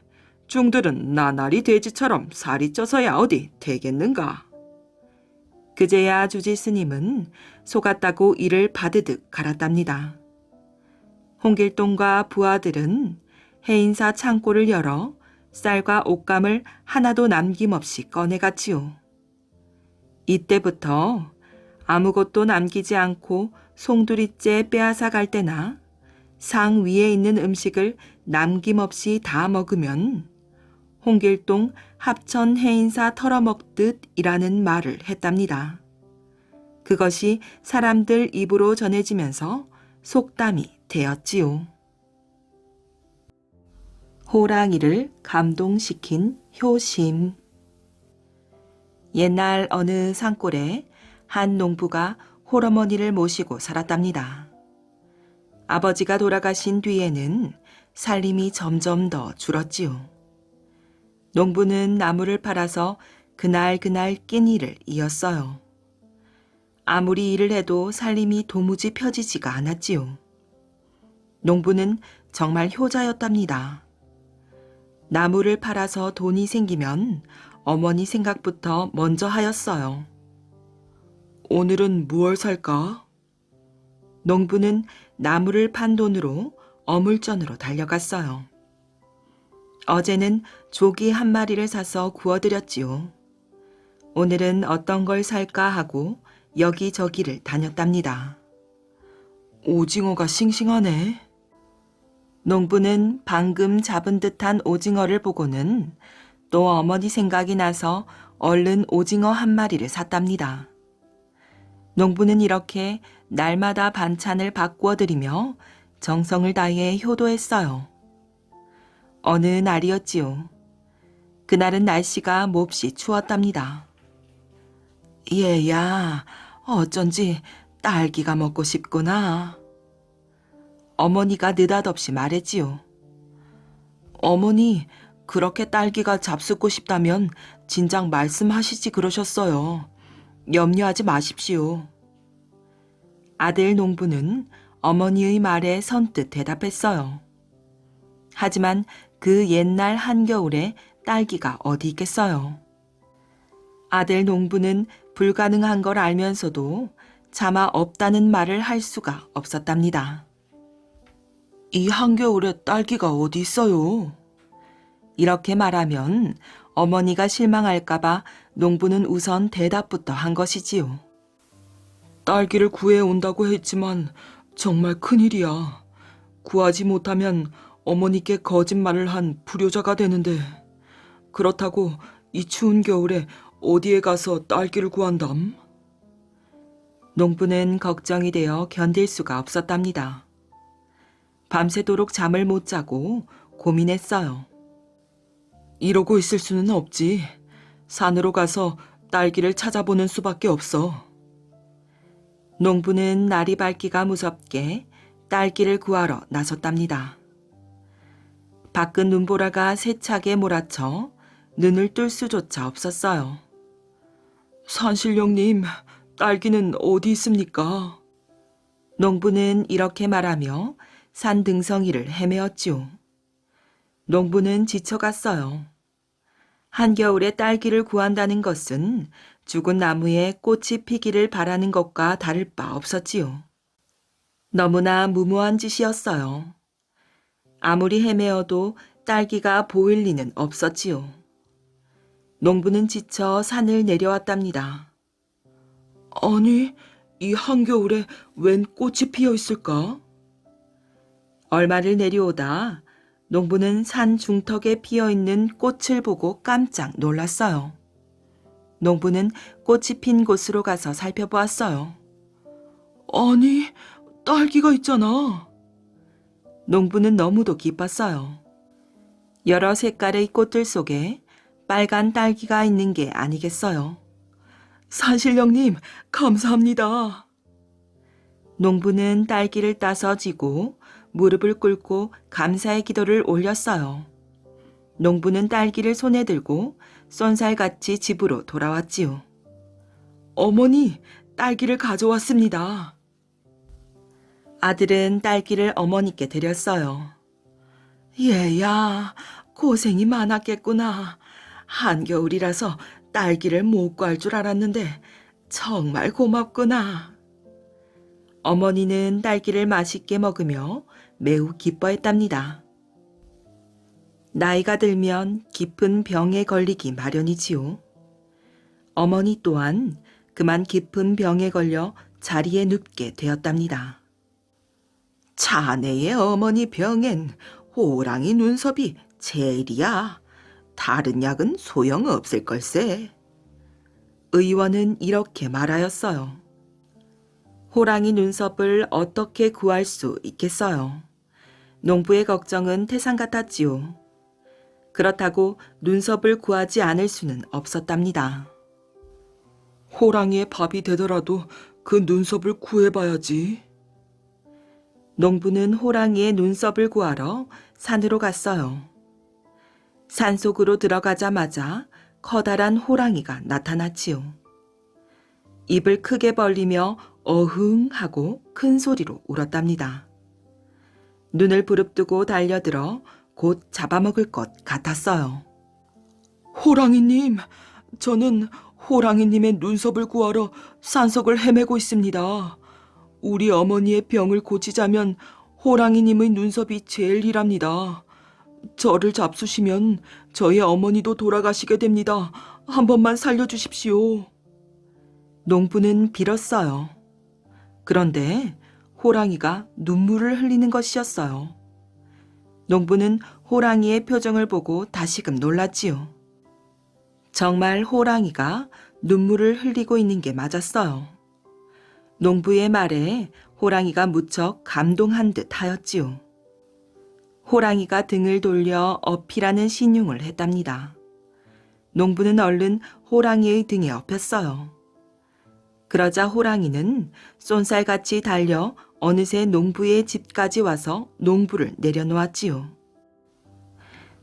중들은 나날이 돼지처럼 살이 쪄서야 어디 되겠는가. 그제야 주지 스님은 속았다고 이를 바드득 갈았답니다. 홍길동과 부하들은 해인사 창고를 열어 쌀과 옷감을 하나도 남김없이 꺼내갔지요. 이때부터 아무것도 남기지 않고 송두리째 빼앗아 갈 때나 상 위에 있는 음식을 남김없이 다 먹으면 홍길동 합천 해인사 털어먹듯이라는 말을 했답니다. 그것이 사람들 입으로 전해지면서 속담이 되었지요. 호랑이를 감동시킨 효심. 옛날 어느 산골에 한 농부가 홀어머니를 모시고 살았답니다. 아버지가 돌아가신 뒤에는 살림이 점점 더 줄었지요. 농부는 나무를 팔아서 그날 끼니를 이었어요. 아무리 일을 해도 살림이 도무지 펴지지가 않았지요. 농부는 정말 효자였답니다. 나무를 팔아서 돈이 생기면 어머니 생각부터 먼저 하였어요. 오늘은 무얼 살까? 농부는 나무를 판 돈으로 어물전으로 달려갔어요. 어제는 조기 한 마리를 사서 구워드렸지요. 오늘은 어떤 걸 살까 하고 여기저기를 다녔답니다. 오징어가 싱싱하네. 농부는 방금 잡은 듯한 오징어를 보고는 또 어머니 생각이 나서 얼른 오징어 한 마리를 샀답니다. 농부는 이렇게 날마다 반찬을 바꾸어 드리며 정성을 다해 효도했어요. 어느 날이었지요. 그날은 날씨가 몹시 추웠답니다. 얘야, 어쩐지 딸기가 먹고 싶구나. 어머니가 느닷없이 말했지요. 어머니, 그렇게 딸기가 잡숫고 싶다면 진작 말씀하시지 그러셨어요. 염려하지 마십시오. 아들 농부는 어머니의 말에 선뜻 대답했어요. 하지만 그 옛날 한겨울에 딸기가 어디 있겠어요. 아들 농부는 불가능한 걸 알면서도 차마 없다는 말을 할 수가 없었답니다. 이 한겨울에 딸기가 어디 있어요? 이렇게 말하면 어머니가 실망할까봐 농부는 우선 대답부터 한 것이지요. 딸기를 구해온다고 했지만 정말 큰일이야. 구하지 못하면 어머니께 거짓말을 한 불효자가 되는데, 그렇다고 이 추운 겨울에 어디에 가서 딸기를 구한담? 농부는 걱정이 되어 견딜 수가 없었답니다. 밤새도록 잠을 못 자고 고민했어요. 이러고 있을 수는 없지. 산으로 가서 딸기를 찾아보는 수밖에 없어. 농부는 날이 밝기가 무섭게 딸기를 구하러 나섰답니다. 밖은 눈보라가 세차게 몰아쳐 눈을 뜰 수조차 없었어요. 산신령님, 딸기는 어디 있습니까? 농부는 이렇게 말하며 산 등성이를 헤매었지요. 농부는 지쳐갔어요. 한겨울에 딸기를 구한다는 것은 죽은 나무에 꽃이 피기를 바라는 것과 다를 바 없었지요. 너무나 무모한 짓이었어요. 아무리 헤매어도 딸기가 보일 리는 없었지요. 농부는 지쳐 산을 내려왔답니다. 아니, 이 한겨울에 웬 꽃이 피어 있을까? 얼마를 내려오다 농부는 산 중턱에 피어 있는 꽃을 보고 깜짝 놀랐어요. 농부는 꽃이 핀 곳으로 가서 살펴보았어요. 아니, 딸기가 있잖아. 농부는 너무도 기뻤어요. 여러 색깔의 꽃들 속에 빨간 딸기가 있는 게 아니겠어요. 산신령님, 감사합니다. 농부는 딸기를 따서 지고 무릎을 꿇고 감사의 기도를 올렸어요. 농부는 딸기를 손에 들고 쏜살같이 집으로 돌아왔지요. 어머니, 딸기를 가져왔습니다. 아들은 딸기를 어머니께 드렸어요. 얘야, 고생이 많았겠구나. 한겨울이라서 딸기를 못 구할 줄 알았는데 정말 고맙구나. 어머니는 딸기를 맛있게 먹으며 매우 기뻐했답니다. 나이가 들면 깊은 병에 걸리기 마련이지요. 어머니 또한 그만 깊은 병에 걸려 자리에 눕게 되었답니다. 자네의 어머니 병엔 호랑이 눈썹이 제일이야. 다른 약은 소용없을 걸세. 의원은 이렇게 말하였어요. 호랑이 눈썹을 어떻게 구할 수 있겠어요? 농부의 걱정은 태산 같았지요. 그렇다고 눈썹을 구하지 않을 수는 없었답니다. 호랑이의 밥이 되더라도 그 눈썹을 구해봐야지. 농부는 호랑이의 눈썹을 구하러 산으로 갔어요. 산속으로 들어가자마자 커다란 호랑이가 나타났지요. 입을 크게 벌리며 어흥 하고 큰 소리로 울었답니다. 눈을 부릅뜨고 달려들어 곧 잡아먹을 것 같았어요. 호랑이님, 저는 호랑이님의 눈썹을 구하러 산속을 헤매고 있습니다. 우리 어머니의 병을 고치자면 호랑이님의 눈썹이 제일이랍니다. 저를 잡수시면 저희 어머니도 돌아가시게 됩니다. 한 번만 살려주십시오. 농부는 빌었어요. 그런데 호랑이가 눈물을 흘리는 것이었어요. 농부는 호랑이의 표정을 보고 다시금 놀랐지요. 정말 호랑이가 눈물을 흘리고 있는 게 맞았어요. 농부의 말에 호랑이가 무척 감동한 듯 하였지요. 호랑이가 등을 돌려 어필하는 신용을 했답니다. 농부는 얼른 호랑이의 등에 업혔어요. 그러자 호랑이는 쏜살같이 달려 어느새 농부의 집까지 와서 농부를 내려놓았지요.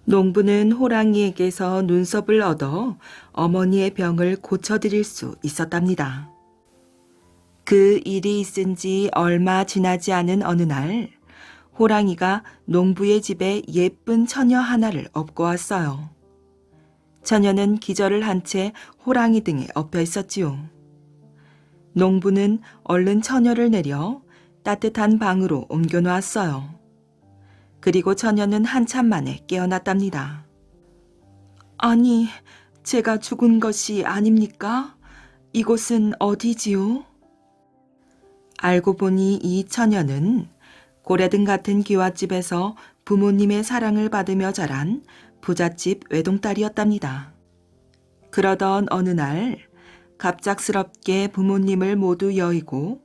농부는 호랑이에게서 눈썹을 얻어 어머니의 병을 고쳐드릴 수 있었답니다. 그 일이 있은 지 얼마 지나지 않은 어느 날, 호랑이가 농부의 집에 예쁜 처녀 하나를 업고 왔어요. 처녀는 기절을 한 채 호랑이 등에 엎여 있었지요. 농부는 얼른 처녀를 내려 따뜻한 방으로 옮겨 놓았어요. 그리고 처녀는 한참 만에 깨어났답니다. 아니, 제가 죽은 것이 아닙니까? 이곳은 어디지요? 알고 보니 이 처녀는 고래등 같은 기와집에서 부모님의 사랑을 받으며 자란 부잣집 외동딸이었답니다. 그러던 어느 날 갑작스럽게 부모님을 모두 여의고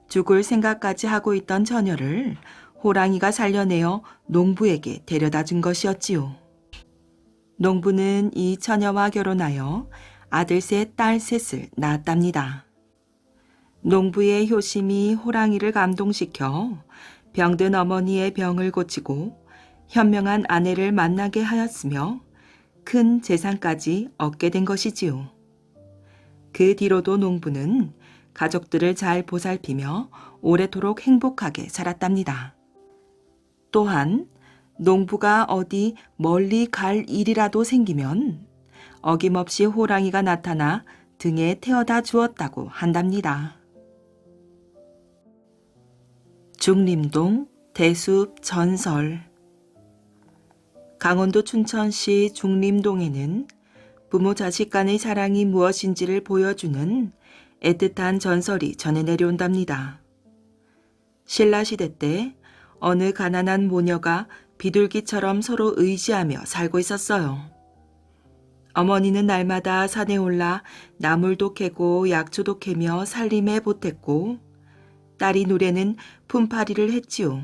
죽을 생각까지 하고 있던 처녀를 호랑이가 살려내어 농부에게 데려다 준 것이었지요. 농부는 이 처녀와 결혼하여 아들 셋, 딸 셋을 낳았답니다. 농부의 효심이 호랑이를 감동시켜 병든 어머니의 병을 고치고 현명한 아내를 만나게 하였으며 큰 재산까지 얻게 된 것이지요. 그 뒤로도 농부는 가족들을 잘 보살피며 오래도록 행복하게 살았답니다. 또한 농부가 어디 멀리 갈 일이라도 생기면 어김없이 호랑이가 나타나 등에 태워다 주었다고 한답니다. 중림동 대숲 전설. 강원도 춘천시 중림동에는 부모 자식 간의 사랑이 무엇인지를 보여주는 애틋한 전설이 전해 내려온답니다. 신라시대 때 어느 가난한 모녀가 비둘기처럼 서로 의지하며 살고 있었어요. 어머니는 날마다 산에 올라 나물도 캐고 약초도 캐며 살림에 보탰고 딸이 누레는 품팔이를 했지요.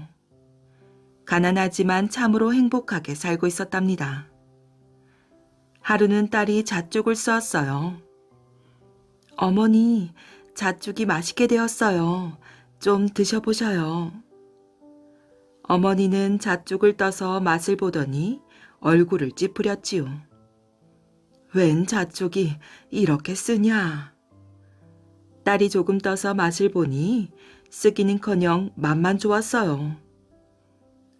가난하지만 참으로 행복하게 살고 있었답니다. 하루는 딸이 잣죽을 쏘았어요. 어머니, 잣죽이 맛있게 되었어요. 좀 드셔보셔요. 어머니는 잣죽을 떠서 맛을 보더니 얼굴을 찌푸렸지요. 웬 잣죽이 이렇게 쓰냐? 딸이 조금 떠서 맛을 보니 쓰기는커녕 맛만 좋았어요.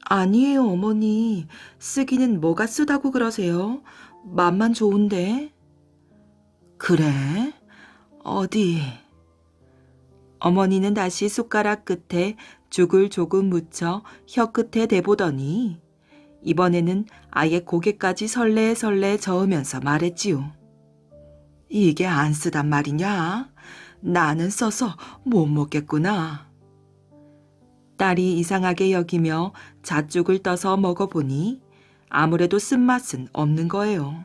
아니에요, 어머니. 쓰기는 뭐가 쓰다고 그러세요? 맛만 좋은데. 그래? 어디? 어머니는 다시 숟가락 끝에 죽을 조금 묻혀 혀 끝에 대보더니 이번에는 아예 고개까지 설레설레 저으면서 말했지요. 이게 안 쓰단 말이냐? 나는 써서 못 먹겠구나. 딸이 이상하게 여기며 잣죽을 떠서 먹어보니 아무래도 쓴맛은 없는 거예요.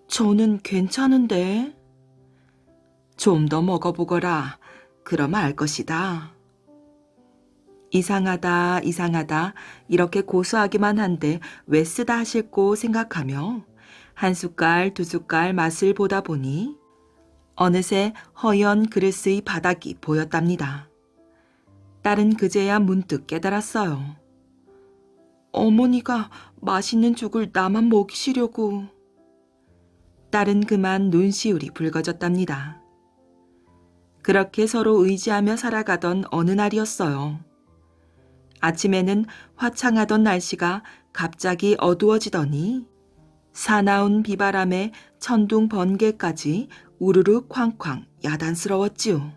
저는 괜찮은데. 좀 더 먹어보거라. 그럼 알 것이다. 이상하다, 이상하다. 이렇게 고소하기만 한데 왜 쓰다 하실꼬 생각하며 한 숟갈, 두 숟갈 맛을 보다 보니 어느새 허연 그릇의 바닥이 보였답니다. 딸은 그제야 문득 깨달았어요. 어머니가 맛있는 죽을 나만 먹이시려고. 딸은 그만 눈시울이 붉어졌답니다. 그렇게 서로 의지하며 살아가던 어느 날이었어요. 아침에는 화창하던 날씨가 갑자기 어두워지더니 사나운 비바람에 천둥 번개까지 우르르 쾅쾅 야단스러웠지요.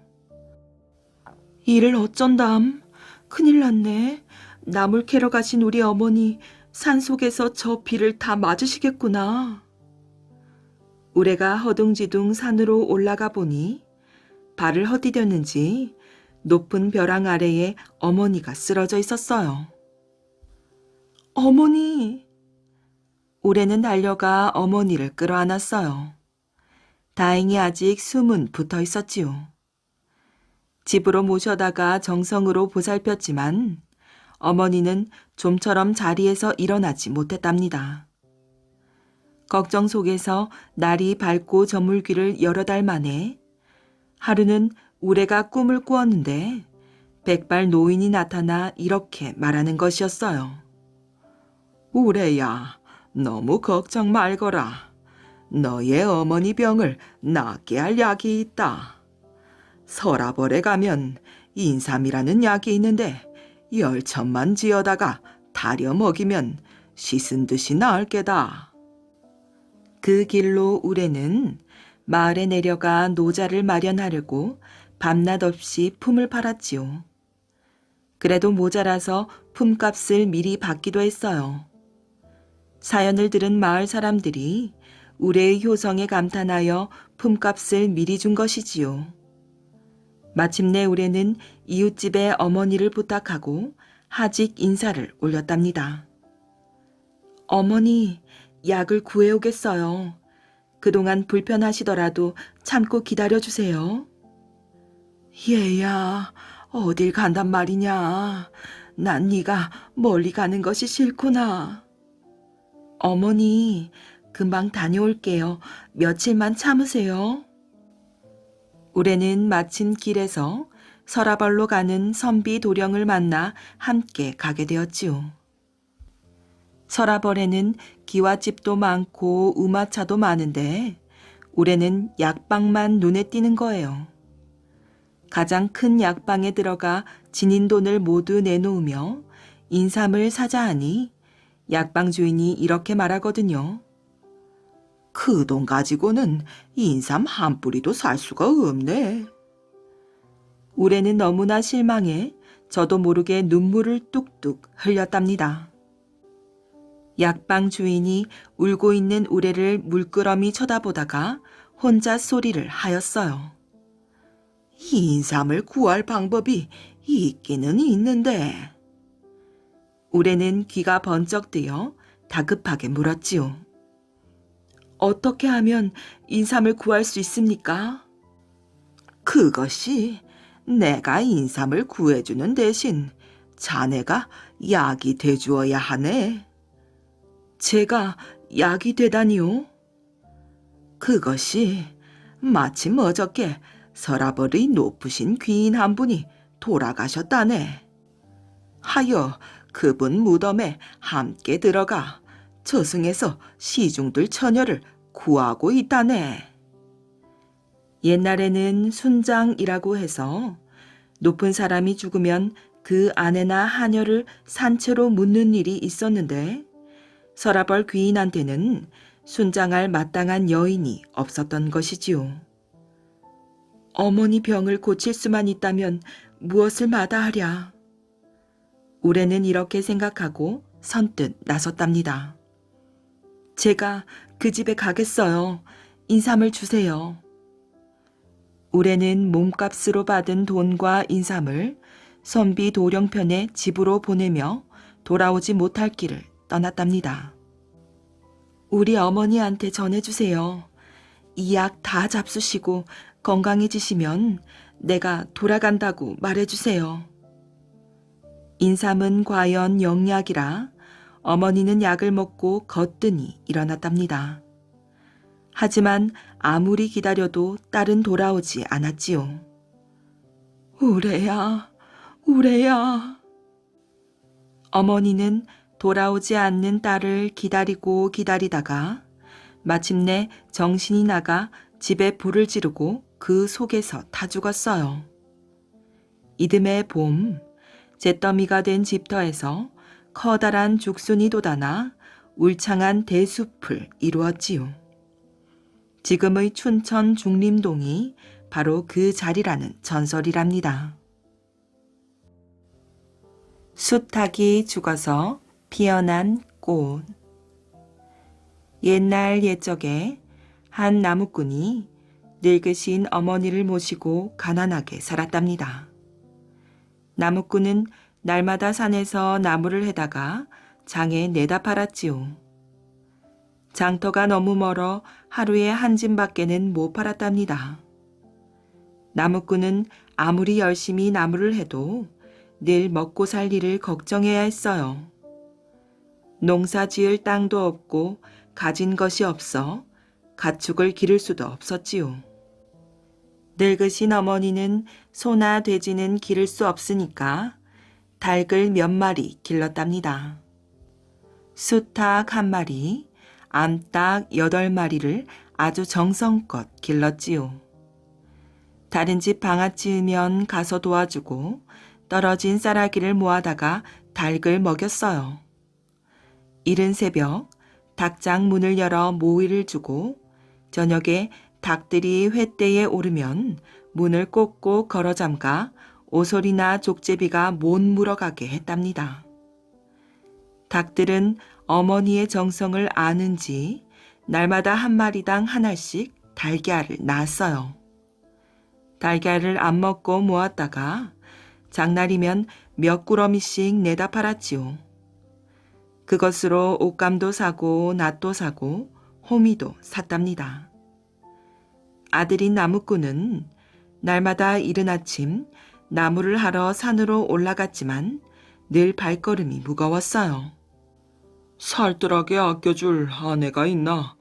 이를 어쩐담. 큰일 났네. 나물 캐러 가신 우리 어머니 산속에서 저 비를 다 맞으시겠구나. 우레가 허둥지둥 산으로 올라가 보니 발을 헛디뎠는지 높은 벼랑 아래에 어머니가 쓰러져 있었어요. 어머니! 우레는 달려가 어머니를 끌어안았어요. 다행히 아직 숨은 붙어 있었지요. 집으로 모셔다가 정성으로 보살폈지만 어머니는 좀처럼 자리에서 일어나지 못했답니다. 걱정 속에서 날이 밝고 저물기를 여러 달 만에 하루는 우레가 꿈을 꾸었는데 백발 노인이 나타나 이렇게 말하는 것이었어요. 우레야, 너무 걱정 말거라. 너의 어머니 병을 낫게 할 약이 있다. 서라벌에 가면 인삼이라는 약이 있는데 10첩만 지어다가 다려 먹이면 씻은 듯이 나을 게다. 그 길로 우레는 마을에 내려가 노자를 마련하려고 밤낮 없이 품을 팔았지요. 그래도 모자라서 품값을 미리 받기도 했어요. 사연을 들은 마을 사람들이 우레의 효성에 감탄하여 품값을 미리 준 것이지요. 마침내 우레는 이웃집의 어머니를 부탁하고 하직 인사를 올렸답니다. 어머니, 약을 구해오겠어요. 그동안 불편하시더라도 참고 기다려주세요. 얘야, 어딜 간단 말이냐. 난 네가 멀리 가는 것이 싫구나. 어머니, 금방 다녀올게요. 며칠만 참으세요. 우레는 마침 길에서 서라벌로 가는 선비 도령을 만나 함께 가게 되었지요. 서라벌에는 기와집도 많고 우마차도 많은데 우레는 약방만 눈에 띄는 거예요. 가장 큰 약방에 들어가 지닌 돈을 모두 내놓으며 인삼을 사자 하니 약방 주인이 이렇게 말하거든요. 그 돈 가지고는 인삼 한 뿌리도 살 수가 없네. 우레는 너무나 실망해 저도 모르게 눈물을 뚝뚝 흘렸답니다. 약방 주인이 울고 있는 우레를 물끄러미 쳐다보다가 혼자 소리를 하였어요. 인삼을 구할 방법이 있기는 있는데. 우레는 귀가 번쩍 뜨여 다급하게 물었지요. 어떻게 하면 인삼을 구할 수 있습니까? 그것이 내가 인삼을 구해주는 대신 자네가 약이 돼주어야 하네. 제가 약이 되다니요? 그것이 마침 어저께 서라벌의 높으신 귀인 한 분이 돌아가셨다네. 하여 그분 무덤에 함께 들어가 저승에서 시중들 처녀를 구하고 있다네. 옛날에는 순장이라고 해서 높은 사람이 죽으면 그 아내나 하녀를 산채로 묻는 일이 있었는데 서라벌 귀인한테는 순장할 마땅한 여인이 없었던 것이지요. 어머니 병을 고칠 수만 있다면 무엇을 마다하랴. 우레는 이렇게 생각하고 선뜻 나섰답니다. 제가 그 집에 가겠어요. 인삼을 주세요. 우레는 몸값으로 받은 돈과 인삼을 선비 도령편의 집으로 보내며 돌아오지 못할 길을 떠났답니다. 우리 어머니한테 전해주세요. 이 약 다 잡수시고 건강해지시면 내가 돌아간다고 말해주세요. 인삼은 과연 영약이라 어머니는 약을 먹고 거뜬히 일어났답니다. 하지만 아무리 기다려도 딸은 돌아오지 않았지요. 우레야, 우레야. 어머니는 돌아오지 않는 딸을 기다리고 기다리다가 마침내 정신이 나가 집에 불을 지르고 그 속에서 타 죽었어요. 이듬해 봄, 잿더미가 된 집터에서 커다란 죽순이 돋아나 울창한 대숲을 이루었지요. 지금의 춘천 중림동이 바로 그 자리라는 전설이랍니다. 숫학이 죽어서 피어난 꽃. 옛날 옛적에 한 나무꾼이 늙으신 어머니를 모시고 가난하게 살았답니다. 나무꾼은 날마다 산에서 나무를 해다가 장에 내다 팔았지요. 장터가 너무 멀어 하루에 한 짐밖에는 못 팔았답니다. 나무꾼은 아무리 열심히 나무를 해도 늘 먹고 살 일을 걱정해야 했어요. 농사 지을 땅도 없고 가진 것이 없어 가축을 기를 수도 없었지요. 늙으신 어머니는 소나 돼지는 기를 수 없으니까 닭을 몇 마리 길렀답니다. 수탉 한 마리, 암탉 8마리를 아주 정성껏 길렀지요. 다른 집 방아 찌으면 가서 도와주고 떨어진 쌀아기를 모아다가 닭을 먹였어요. 이른 새벽 닭장 문을 열어 모이를 주고 저녁에 닭들이 횃대에 오르면 문을 꼭꼭 걸어 잠가 오소리나 족제비가 못 물어가게 했답니다. 닭들은 어머니의 정성을 아는지 날마다 한 마리당 하나씩 달걀을 낳았어요. 달걀을 안 먹고 모았다가 장날이면 몇 꾸러미씩 내다 팔았지요. 그것으로 옷감도 사고 낫도 사고 호미도 샀답니다. 아들인 나무꾼은 날마다 이른 아침 나무를 하러 산으로 올라갔지만 늘 발걸음이 무거웠어요. 살뜰하게 아껴줄 아내가 있나?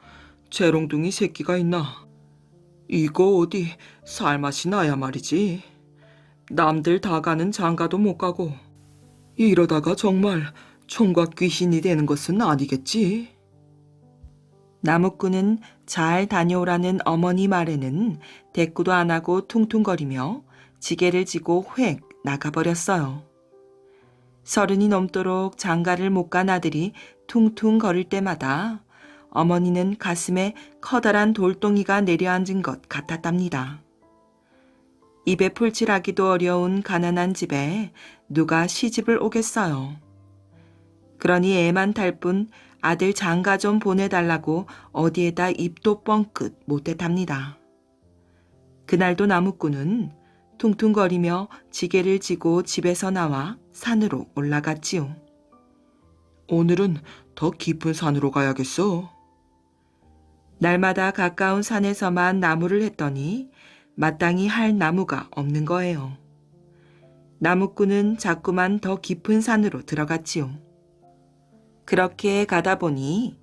재롱둥이 새끼가 있나? 이거 어디 살맛이 나야 말이지. 남들 다 가는 장가도 못 가고 이러다가 정말 총각 귀신이 되는 것은 아니겠지? 나무꾼은 잘 다녀오라는 어머니 말에는 대꾸도 안 하고 퉁퉁거리며 지게를 지고 획 나가버렸어요. 30이 넘도록 장가를 못 간 아들이 퉁퉁 거릴 때마다 어머니는 가슴에 커다란 돌덩이가 내려앉은 것 같았답니다. 입에 풀칠하기도 어려운 가난한 집에 누가 시집을 오겠어요. 그러니 애만 탈 뿐 아들 장가 좀 보내달라고 어디에다 입도 뻥끗 못했답니다. 그날도 나무꾼은 퉁퉁거리며 지게를 지고 집에서 나와 산으로 올라갔지요. 오늘은 더 깊은 산으로 가야겠어. 날마다 가까운 산에서만 나무를 했더니 마땅히 할 나무가 없는 거예요. 나무꾼은 자꾸만 더 깊은 산으로 들어갔지요. 그렇게 가다 보니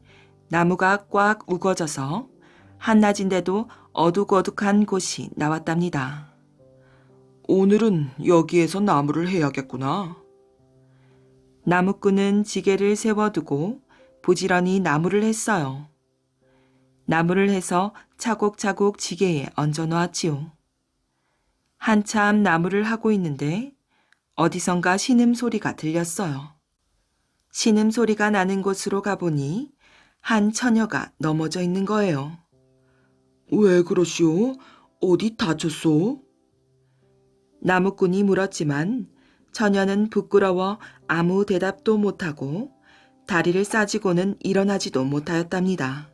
나무가 꽉 우거져서 한낮인데도 어둑어둑한 곳이 나왔답니다. 오늘은 여기에서 나무를 해야겠구나. 나무꾼은 지게를 세워두고 부지런히 나무를 했어요. 나무를 해서 차곡차곡 지게에 얹어 놓았지요. 한참 나무를 하고 있는데 어디선가 신음소리가 들렸어요. 신음소리가 나는 곳으로 가보니 한 처녀가 넘어져 있는 거예요. 왜 그러시오? 어디 다쳤소? 나무꾼이 물었지만 처녀는 부끄러워 아무 대답도 못하고 다리를 싸지고는 일어나지도 못하였답니다.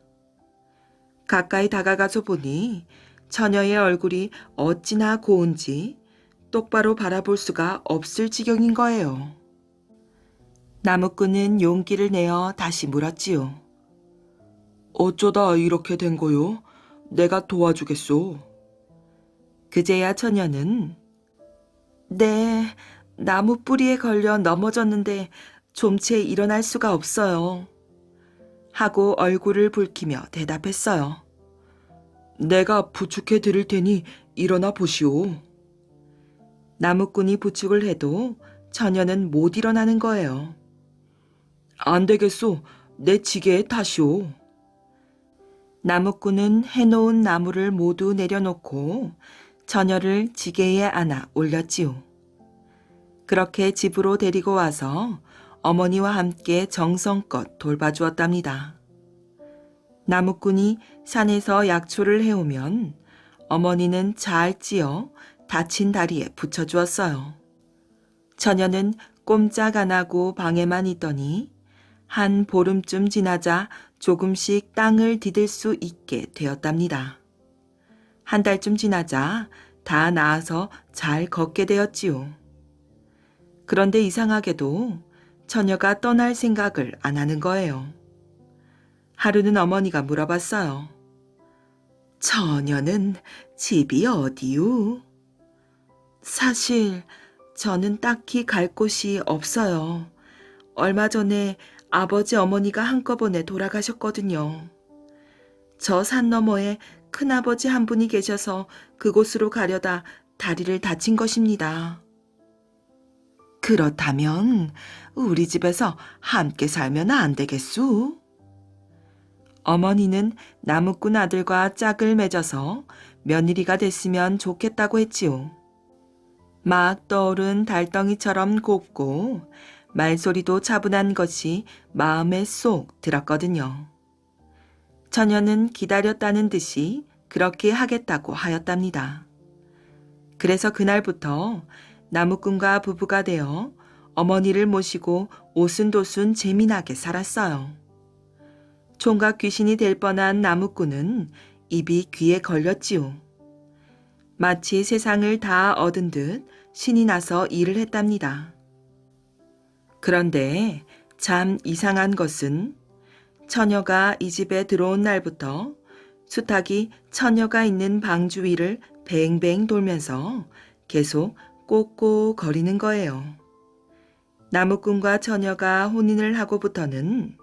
가까이 다가가서 보니 처녀의 얼굴이 어찌나 고운지 똑바로 바라볼 수가 없을 지경인 거예요. 나무꾼은 용기를 내어 다시 물었지요. 어쩌다 이렇게 된 거요? 내가 도와주겠소. 그제야 처녀는 네, 나무 뿌리에 걸려 넘어졌는데 좀채 일어날 수가 없어요. 하고 얼굴을 붉히며 대답했어요. 내가 부축해 드릴 테니 일어나 보시오. 나무꾼이 부축을 해도 처녀는 못 일어나는 거예요. 안 되겠소. 내 지게에 타시오. 나무꾼은 해놓은 나무를 모두 내려놓고 처녀를 지게에 안아 올렸지요. 그렇게 집으로 데리고 와서 어머니와 함께 정성껏 돌봐주었답니다. 나무꾼이 산에서 약초를 해오면 어머니는 잘 찧어 다친 다리에 붙여주었어요. 처녀는 꼼짝 안 하고 방에만 있더니 한 보름쯤 지나자 조금씩 땅을 디딜 수 있게 되었답니다. 한 달쯤 지나자 다 나아서 잘 걷게 되었지요. 그런데 이상하게도 처녀가 떠날 생각을 안 하는 거예요. 하루는 어머니가 물어봤어요. 처녀는 집이 어디유? 사실 저는 딱히 갈 곳이 없어요. 얼마 전에 아버지 어머니가 한꺼번에 돌아가셨거든요. 저 산 너머에 큰아버지 한 분이 계셔서 그곳으로 가려다 다리를 다친 것입니다. 그렇다면 우리 집에서 함께 살면 안 되겠수? 어머니는 나무꾼 아들과 짝을 맺어서 며느리가 됐으면 좋겠다고 했지요. 막 떠오른 달덩이처럼 곱고 말소리도 차분한 것이 마음에 쏙 들었거든요. 처녀는 기다렸다는 듯이 그렇게 하겠다고 하였답니다. 그래서 그날부터 나무꾼과 부부가 되어 어머니를 모시고 오순도순 재미나게 살았어요. 총각 귀신이 될 뻔한 나무꾼은 입이 귀에 걸렸지요. 마치 세상을 다 얻은 듯 신이 나서 일을 했답니다. 그런데 참 이상한 것은 처녀가 이 집에 들어온 날부터 수탉이 처녀가 있는 방 주위를 뱅뱅 돌면서 계속 꼬꼬 거리는 거예요. 나무꾼과 처녀가 혼인을 하고부터는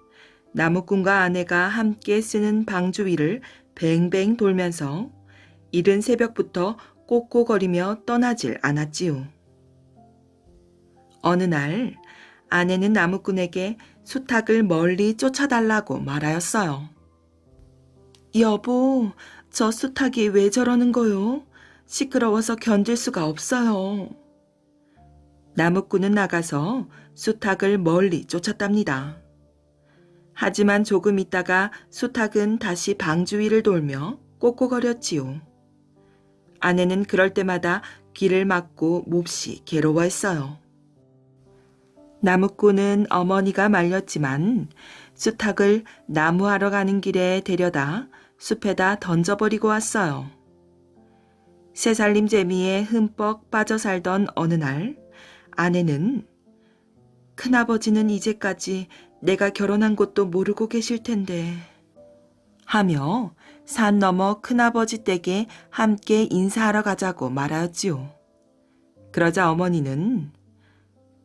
나무꾼과 아내가 함께 쓰는 방 주위를 뱅뱅 돌면서 이른 새벽부터 꼬꼬거리며 떠나질 않았지요. 어느 날 아내는 나무꾼에게 수탉을 멀리 쫓아달라고 말하였어요. 여보, 저 수탉이 왜 저러는 거요? 시끄러워서 견딜 수가 없어요. 나무꾼은 나가서 수탉을 멀리 쫓았답니다. 하지만 조금 있다가 수탉은 다시 방 주위를 돌며 꼬꼬거렸지요. 아내는 그럴 때마다 귀를 막고 몹시 괴로워했어요. 나무꾼은 어머니가 말렸지만 수탉을 나무하러 가는 길에 데려다 숲에다 던져버리고 왔어요. 새살림 재미에 흠뻑 빠져 살던 어느 날 아내는 큰아버지는 이제까지 내가 결혼한 것도 모르고 계실 텐데 하며 산 너머 큰아버지 댁에 함께 인사하러 가자고 말하였지요. 그러자 어머니는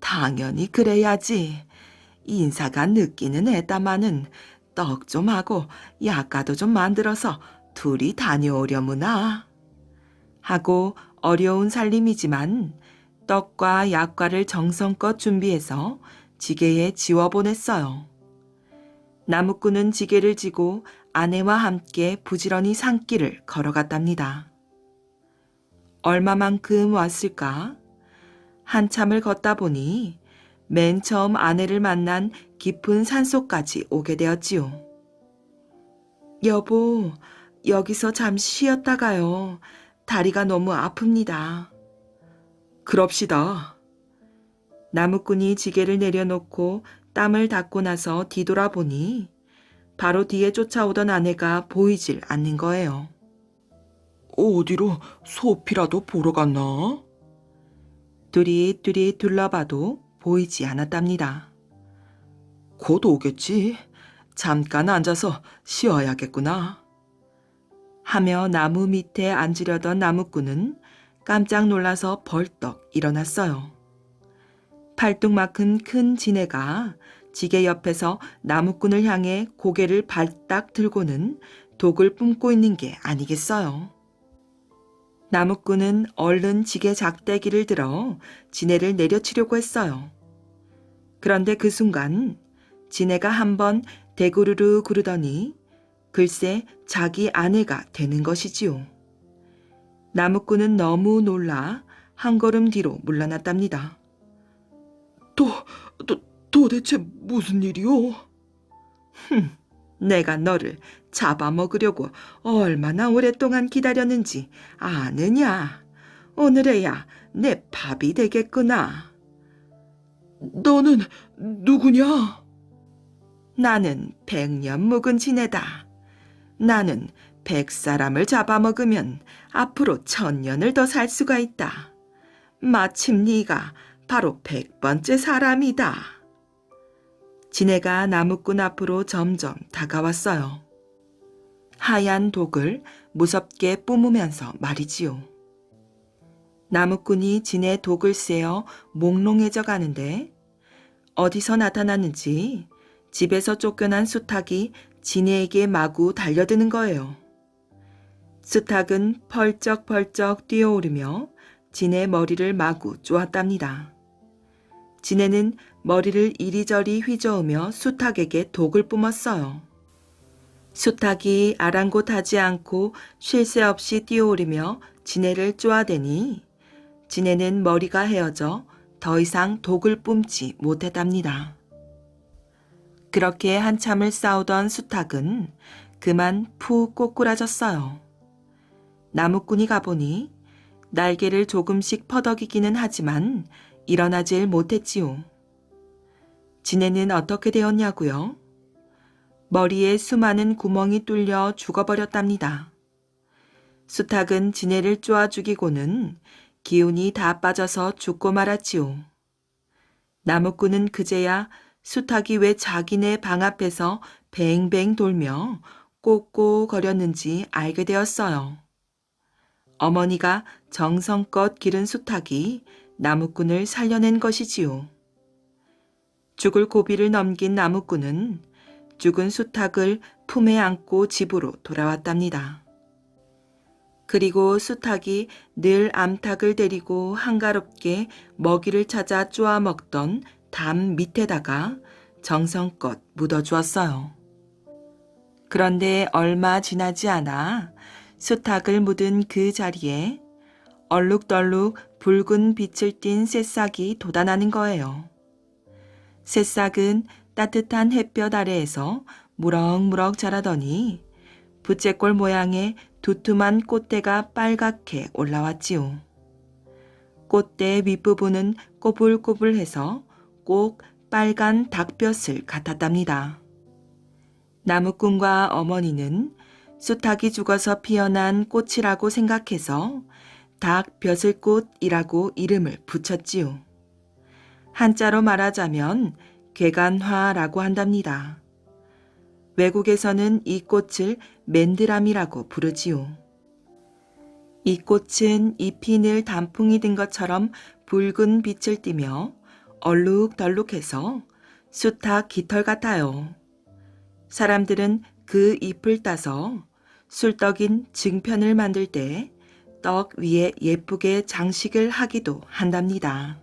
당연히 그래야지. 인사가 늦기는 했다마는 떡 좀 하고 약과도 좀 만들어서 둘이 다녀오려무나 하고 어려운 살림이지만 떡과 약과를 정성껏 준비해서 지게에 지워보냈어요. 나무꾼은 지게를 지고 아내와 함께 부지런히 산길을 걸어갔답니다. 얼마만큼 왔을까? 한참을 걷다 보니 맨 처음 아내를 만난 깊은 산속까지 오게 되었지요. 여보, 여기서 잠시 쉬었다가요. 다리가 너무 아픕니다. 그럽시다. 나무꾼이 지게를 내려놓고 땀을 닦고 나서 뒤돌아보니 바로 뒤에 쫓아오던 아내가 보이질 않는 거예요. 어디로 소피라도 보러 갔나? 두릿두릿 둘러봐도 보이지 않았답니다. 곧 오겠지. 잠깐 앉아서 쉬어야겠구나. 하며 나무 밑에 앉으려던 나무꾼은 깜짝 놀라서 벌떡 일어났어요. 팔뚝만큼 큰 지네가 지게 옆에서 나무꾼을 향해 고개를 발딱 들고는 독을 뿜고 있는 게 아니겠어요. 나무꾼은 얼른 지게 작대기를 들어 지네를 내려치려고 했어요. 그런데 그 순간 지네가 한번 대구르르 구르더니 글쎄 자기 아내가 되는 것이지요. 나무꾼은 너무 놀라 한 걸음 뒤로 물러났답니다. 도대체 무슨 일이오? 내가 너를 잡아먹으려고 얼마나 오랫동안 기다렸는지 아느냐? 오늘에야 내 밥이 되겠구나. 너는 누구냐? 나는 100년 묵은 지네다. 나는 100사람을 잡아먹으면 앞으로 1000년을 더 살 수가 있다. 마침 네가 바로 100번째 사람이다. 지네가 나무꾼 앞으로 점점 다가왔어요. 하얀 독을 무섭게 뿜으면서 말이지요. 나무꾼이 진에 독을 쐬어 몽롱해져 가는데 어디서 나타났는지 집에서 쫓겨난 수탉이 진해에게 마구 달려드는 거예요. 수탉은 펄쩍펄쩍 뛰어오르며 진의 머리를 마구 쪼았답니다. 진해는 머리를 이리저리 휘저으며 수탉에게 독을 뿜었어요. 수탉이 아랑곳하지 않고 쉴 새 없이 뛰어오르며 진해를 쪼아대니 진해는 머리가 헤어져 더 이상 독을 뿜지 못했답니다. 그렇게 한참을 싸우던 수탉은 그만 푹 꼬꾸라졌어요. 나무꾼이 가보니 날개를 조금씩 퍼덕이기는 하지만 일어나질 못했지요. 진해는 어떻게 되었냐고요? 머리에 수많은 구멍이 뚫려 죽어버렸답니다. 수탉은 진해를 쪼아 죽이고는 기운이 다 빠져서 죽고 말았지요. 나무꾼은 그제야 수탉이 왜 자기네 방 앞에서 뱅뱅 돌며 꼬꼬거렸는지 알게 되었어요. 어머니가 정성껏 기른 수탉이 나무꾼을 살려낸 것이지요. 죽을 고비를 넘긴 나무꾼은 죽은 수탉을 품에 안고 집으로 돌아왔답니다. 그리고 수탉이 늘 암탉을 데리고 한가롭게 먹이를 찾아 쪼아 먹던 담 밑에다가 정성껏 묻어주었어요. 그런데 얼마 지나지 않아 수탉을 묻은 그 자리에 얼룩덜룩 붉은 빛을 띤 새싹이 돋아나는 거예요. 새싹은 따뜻한 햇볕 아래에서 무럭무럭 자라더니 부채꼴 모양의 두툼한 꽃대가 빨갛게 올라왔지요. 꽃대 윗부분은 꼬불꼬불해서 꼭 빨간 닭볕을 같았답니다. 나무꾼과 어머니는 수탉이 죽어서 피어난 꽃이라고 생각해서 닭벼슬꽃이라고 이름을 붙였지요. 한자로 말하자면 괴간화라고 한답니다. 외국에서는 이 꽃을 맨드람이라고 부르지요. 이 꽃은 잎이 늘 단풍이 든 것처럼 붉은 빛을 띠며 얼룩덜룩해서 수탉 깃털 같아요. 사람들은 그 잎을 따서 술떡인 증편을 만들 때 떡 위에 예쁘게 장식을 하기도 한답니다.